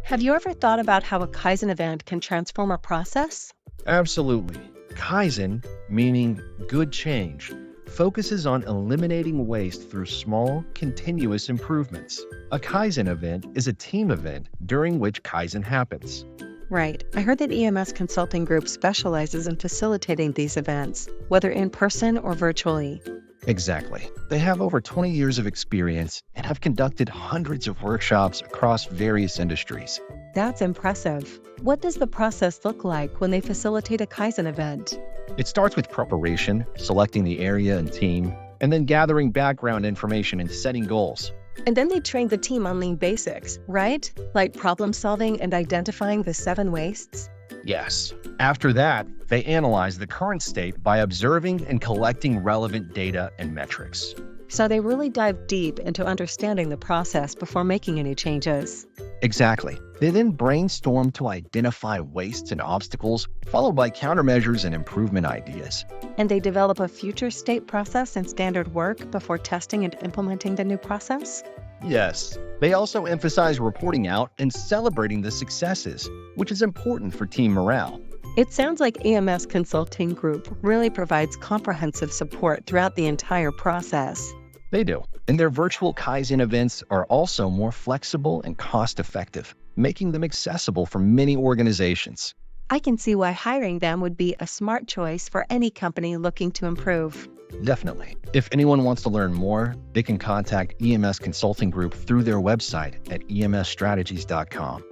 Have you ever thought about how a Kaizen event can transform a process? Absolutely. Kaizen, meaning good change, focuses on eliminating waste through small, continuous improvements. A Kaizen event is a team event during which Kaizen happens. Right. I heard that EMS Consulting Group specializes in facilitating these events, whether in person or virtually. Exactly. They have over 20 years of experience and have conducted hundreds of workshops across various industries. That's impressive. What does the process look like when they facilitate a Kaizen event? It starts with preparation, selecting the area and team, and then gathering background information and setting goals. And then they train the team on lean basics, right? Like problem solving and identifying the 7 wastes? Yes. After that, they analyze the current state by observing and collecting relevant data and metrics. So they really dive deep into understanding the process before making any changes. Exactly. They then brainstorm to identify wastes and obstacles, followed by countermeasures and improvement ideas. And they develop a future state process and standard work before testing and implementing the new process? Yes. They also emphasize reporting out and celebrating the successes, which is important for team morale. It sounds like EMS Consulting Group really provides comprehensive support throughout the entire process. They do. And their virtual Kaizen events are also more flexible and cost-effective, making them accessible for many organizations. I can see why hiring them would be a smart choice for any company looking to improve. Definitely. If anyone wants to learn more, they can contact EMS Consulting Group through their website at emsstrategies.com.